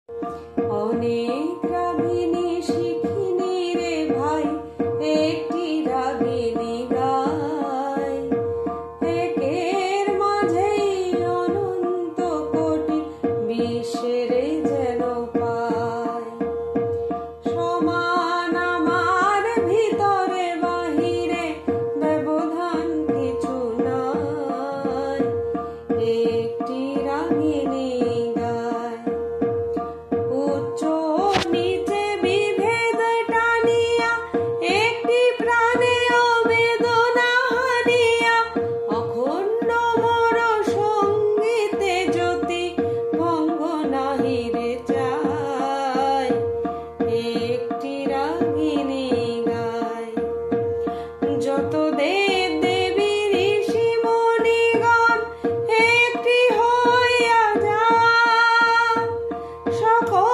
অনেক রাগিনী শিখিনি রে ভাই, একটি রাগিনী গায়। একের মাঝেই অনন্ত কোটি বিশ্বের যেন পায়। সমান আমার ভিতরে বাহিরে ব্যবধান কিছু নাই, একটি রাগিনী গায়। উচ্চ নিচে বিভেদ টানিয়া, একটি প্রাণে বেদনা হানিয়া, অখণ্ড মোর সঙ্গীতে জ্যোতি ভঙ্গ নাহি রে চায়, একটি রাগিনী গায়। যত দেব দেবী ঋষি মুনিগণ একটি হইয়া যায়, সকল